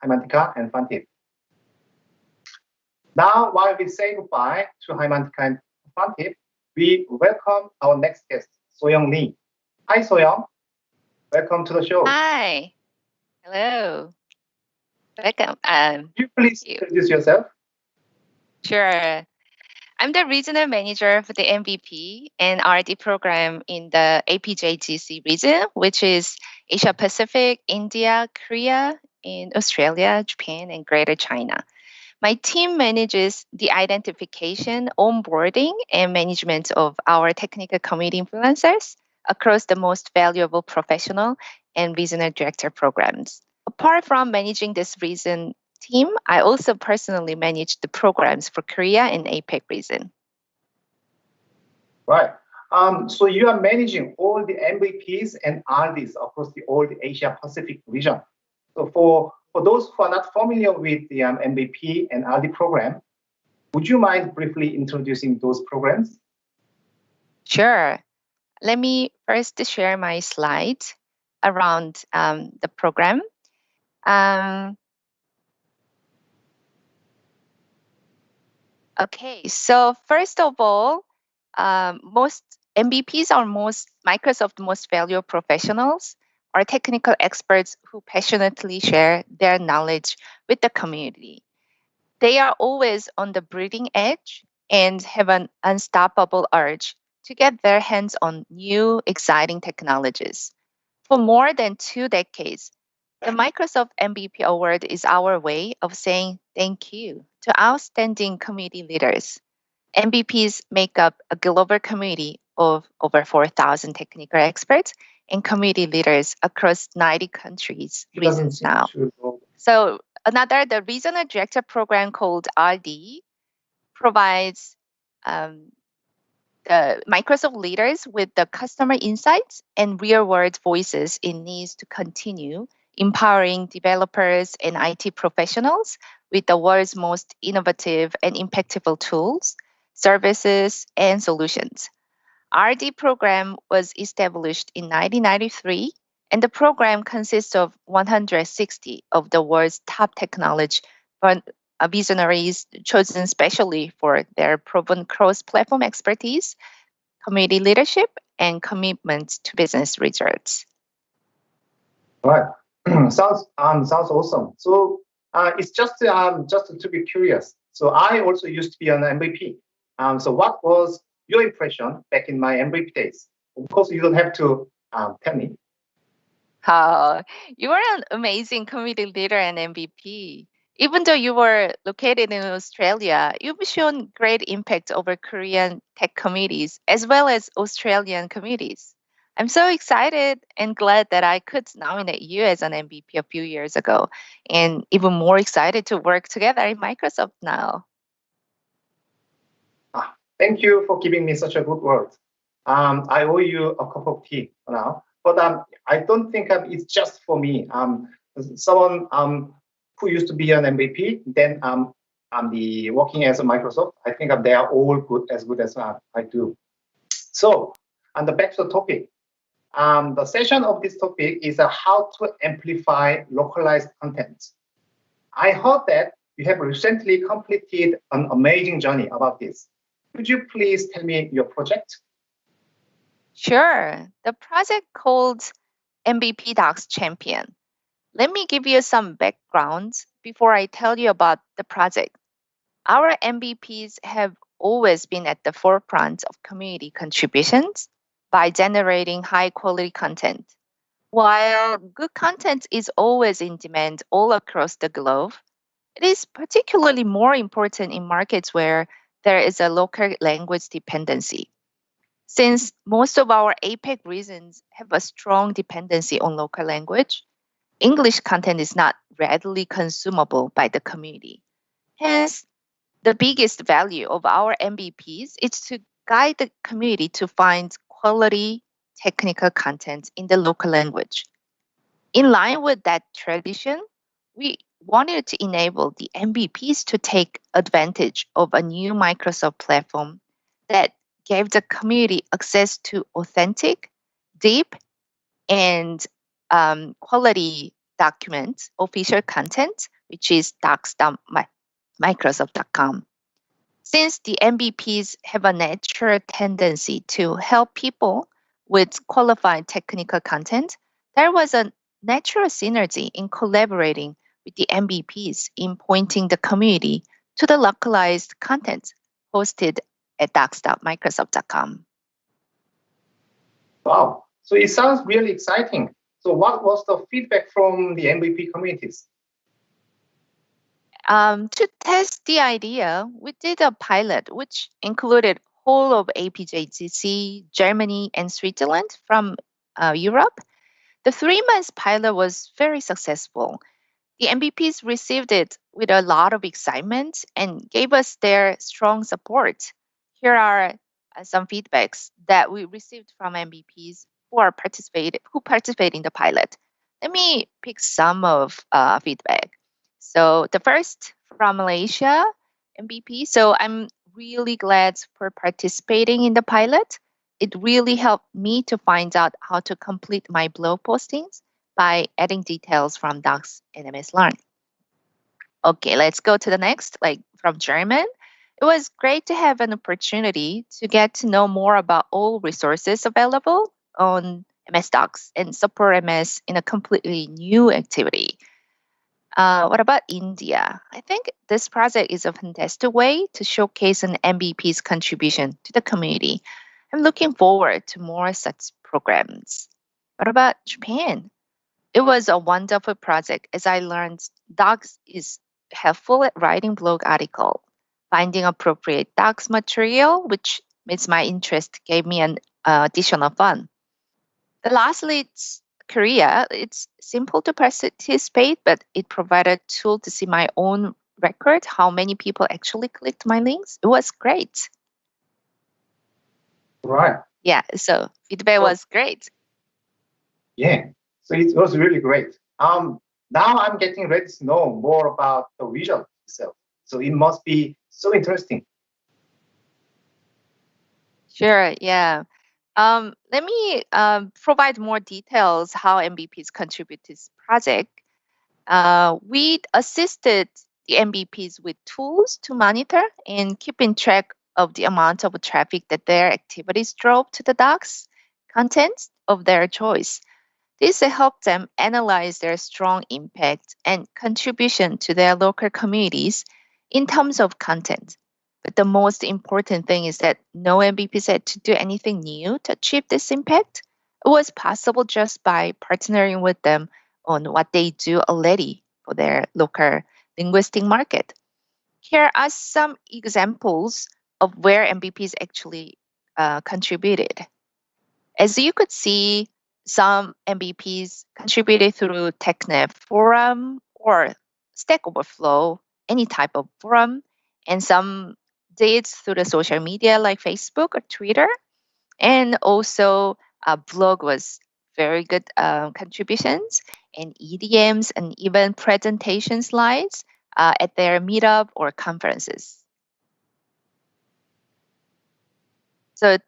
Hymantika and Fantip. Now, while we say goodbye to Hymantika and Fantip, we welcome our next guest, Soyoung Lee. Hi, Soyoung. Welcome to the show. Hi. Hello. Welcome. Could you please you. introduce yourself? Sure. I'm the regional manager for the MVP and R&D program in the APJGC region, which is Asia Pacific, India, Korea, and Australia, Japan, and Greater China. My team manages the identification, onboarding, and management of our technical community influencers across the most valuable professional and regional director programs. Apart from managing this region team, I also personally manage the programs for Korea and APEC region. Right. So you are managing all the MVPs and RDs across all the Asia Pacific region. So for those who are not familiar with the MVP and RD program, would you mind briefly introducing those programs? Sure. Let me first share my slides around the program. Okay, so first of all, most MVPs are Microsoft most valuable professionals are technical experts who passionately share their knowledge with the community. They are always on the bleeding edge and have an unstoppable urge to get their hands on new, exciting technologies. For more than 2 decades, the Microsoft MVP Award is our way of saying thank you to outstanding community leaders. MVPs make up a global community of over 4,000 technical experts and community leaders across 90 countries, regions now. So the regional director program called RD provides the Microsoft leaders with the customer insights and real-world voices it needs to continue empowering developers and IT professionals with the world's most innovative and impactful tools, services, and solutions. RD program was established in 1993, and the program consists of 160 of the world's top technology visionaries chosen specially for their proven cross-platform expertise, community leadership, and commitment to business results. Right. Sounds awesome. So it's just to be curious. So I also used to be an MVP. So what was your impression back in my MVP days? Of course, you don't have to tell me. You are an amazing community leader and MVP. Even though you were located in Australia, you've shown great impact over Korean tech communities as well as Australian communities. I'm so excited and glad that I could nominate you as an MVP a few years ago, and even more excited to work together in Microsoft now. Thank you for giving me such a good word. I owe you a cup of tea now, but I don't think it's just for me. Someone who used to be an MVP, then I'm working as a Microsoft. I think they are all as good as I do. So, and back to the topic. The session of this topic is how to amplify localized content. I heard that you have recently completed an amazing journey about this. Could you please tell me your project? Sure. The project called MVP Docs Champion. Let me give you some background before I tell you about the project. Our MVPs have always been at the forefront of community contributions by generating high quality content. While good content is always in demand all across the globe, it is particularly more important in markets where there is a local language dependency. Since most of our APEC regions have a strong dependency on local language, English content is not readily consumable by the community. Hence, the biggest value of our MVPs is to guide the community to find quality technical content in the local language. In line with that tradition, we wanted to enable the MVPs to take advantage of a new Microsoft platform that gave the community access to authentic, deep, and quality documents, official content which is docs.microsoft.com. Since the MVPs have a natural tendency to help people with qualified technical content, there was a natural synergy in collaborating with the MVPs in pointing the community to the localized content hosted at docs.microsoft.com. Wow. So it sounds really exciting. So what was the feedback from the MVP communities? To test the idea, we did a pilot which included whole of APJGC, Germany, and Switzerland from Europe. The 3 month pilot was very successful. The MVPs received it with a lot of excitement and gave us their strong support. Here are some feedbacks that we received from MVPs who participate in the pilot. Let me pick some of feedback. So the first from Malaysia MVP. So I'm really glad for participating in the pilot. It really helped me to find out how to complete my blog postings by adding details from Docs and MS Learn. Okay, let's go to the next, like from German. It was great to have an opportunity to get to know more about all resources available on MS Docs and support MS in a completely new activity. What about India? I think this project is a fantastic way to showcase an MVP's contribution to the community. I'm looking forward to more such programs. What about Japan? It was a wonderful project as I learned Docs is helpful at writing blog article. Finding appropriate Docs material, which meets my interest, gave me an additional fun. Lastly, it's Korea. It's simple to participate, but it provided a tool to see my own record, how many people actually clicked my links. It was great. Right. Yeah, so feedback was great. Yeah, so it was really great. Now I'm getting ready to know more about the result itself. So it must be so interesting. Sure, yeah. Let me provide more details how MVPs contribute to this project. We assisted the MVPs with tools to monitor and keeping track of the amount of traffic that their activities drove to the docs content of their choice. This helped them analyze their strong impact and contribution to their local communities in terms of content. But the most important thing is that no MVPs had to do anything new to achieve this impact. It was possible just by partnering with them on what they do already for their local linguistic market. Here are some examples of where MVPs actually contributed. As you could see, some MVPs contributed through TechNet forum or Stack Overflow, any type of forum, and some did through the social media like Facebook or Twitter. And also, blog was very good contributions, and EDMs and even presentation slides at their meetup or conferences. So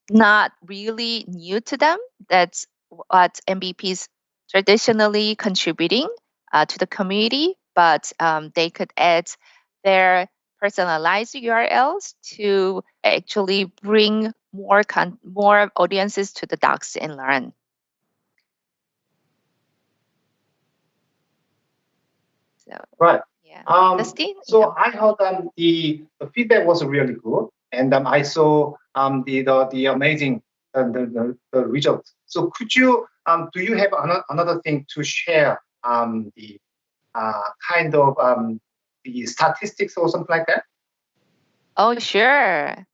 not really new to them. That's what MVPs traditionally contributing to the community, but they could add their personalized URLs to actually bring more audiences to the Docs and Learn. So, Right. yeah. So Yeah. I heard the feedback was really good, and I saw the amazing the results. So could you do you have another thing to share the kind of the statistics or something like that? Oh, sure.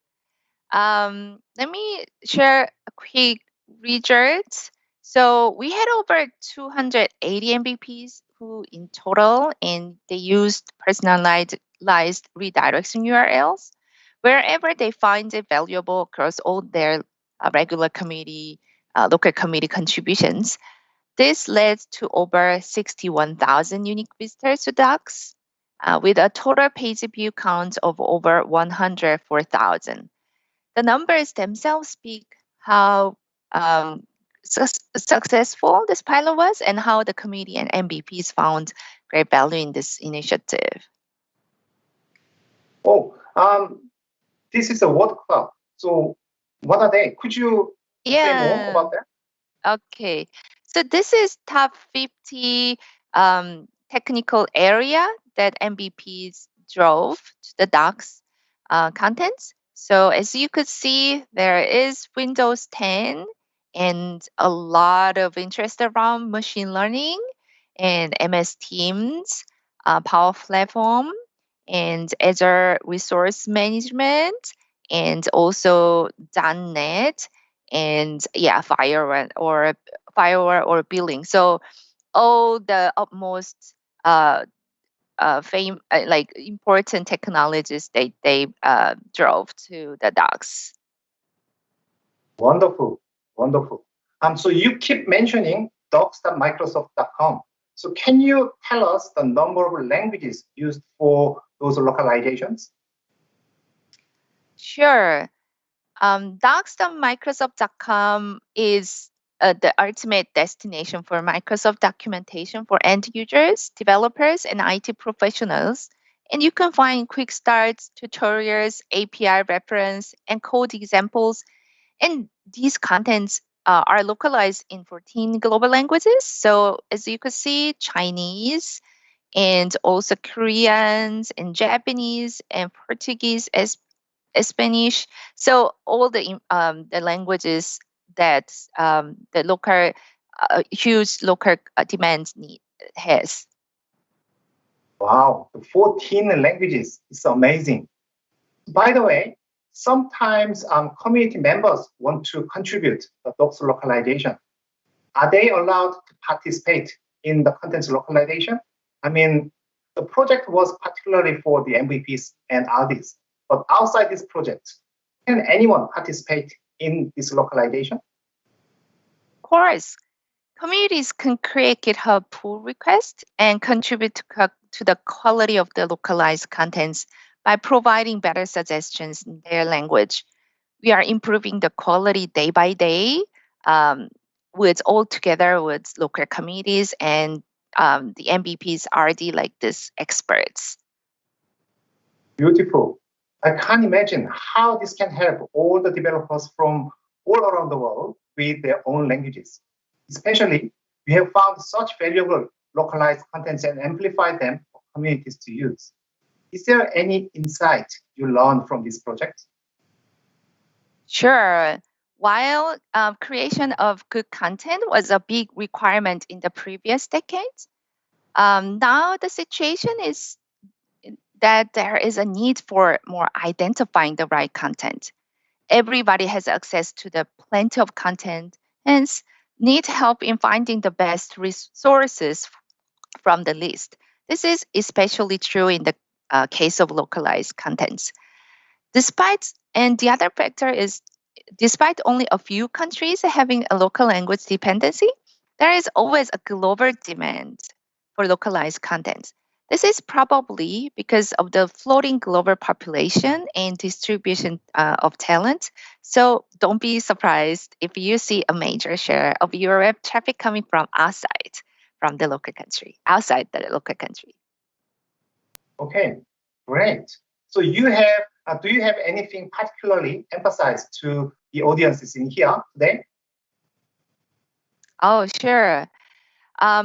Let me share a quick results. So we had over 280 MVPs who in total, and they used personalized redirection URLs wherever they find it valuable across all their regular community, local community contributions. This led to over 61,000 unique visitors to Docs, with a total page view count of over 104,000. The numbers themselves speak how successful this pilot was and how the community and MVPs found great value in this initiative. Oh, this is a World Club. So what are they? Could you say more Yeah. about that? Okay. So this is top 50 technical area that MVPs drove to the docs contents. So as you could see, there is Windows 10 and a lot of interest around machine learning and MS Teams, Power Platform, and Azure Resource Management, and also .NET, and yeah, firewall or billing. So all the utmost like important technologies they drove to the docs. Wonderful, wonderful. So you keep mentioning docs.microsoft.com. So can you tell us the number of languages used for those localizations? Sure. Docs.microsoft.com is the ultimate destination for Microsoft documentation for end users, developers, and IT professionals. And you can find quick starts, tutorials, API reference, and code examples. And these contents are localized in 14 global languages. So as you could see, Chinese, and also Koreans and Japanese and Portuguese as Spanish. So all the languages that the local huge local demand need has. Wow, 14 languages is amazing. By the way, sometimes community members want to contribute the docs localization. Are they allowed to participate in the contents localization? I mean, the project was particularly for the MVPs and artists, but outside this project, can anyone participate in this localization? Of course, communities can create GitHub pull requests and contribute to the quality of the localized contents by providing better suggestions in their language. We are improving the quality day by day um, with all together with local communities and the MVPs RD like this experts. Beautiful. I can't imagine how this can help all the developers from all around the world with their own languages. Especially, we have found such valuable localized contents and amplified them for communities to use. Is there any insight you learned from this project? Sure. While creation of good content was a big requirement in the previous decades, now the situation is that there is a need for more identifying the right content. Everybody has access to the plenty of content, hence need help in finding the best resources from the list. This is especially true in the case of localized contents. And the other factor is, despite only a few countries having a local language dependency, there is always a global demand for localized content. This is probably because of the floating global population and distribution of talent. So don't be surprised if you see a major share of your web traffic coming from the local country, outside the local country. Okay, great. So do you have anything particularly emphasized to the audiences in here today? Oh, sure.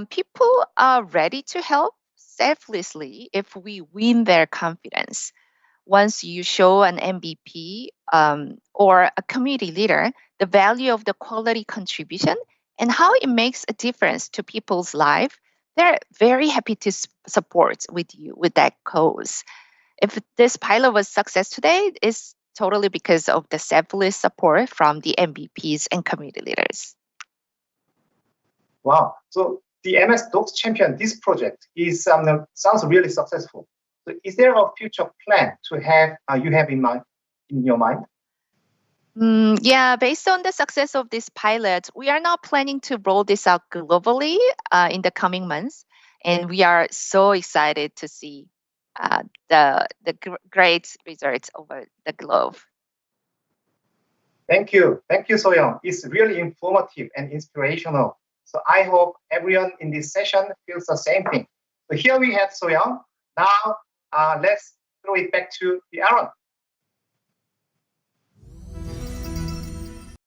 People are ready to help selflessly if we win their confidence. Once you show an MVP or a community leader the value of the quality contribution and how it makes a difference to people's life, they're very happy to support with you with that cause. If this pilot was success today, it's totally because of the selfless support from the MVPs and community leaders. Wow. So the MS Docs Champion, this project is sounds really successful. So is there a future plan to have you have in your mind? Yeah, based on the success of this pilot, we are now planning to roll this out globally in the coming months, and we are so excited to see great results over the globe. Thank you. Thank you, Soyoung. It's really informative and inspirational. So I hope everyone in this session feels the same thing. So here we had Soyoung. Now let's throw it back to the Aaron.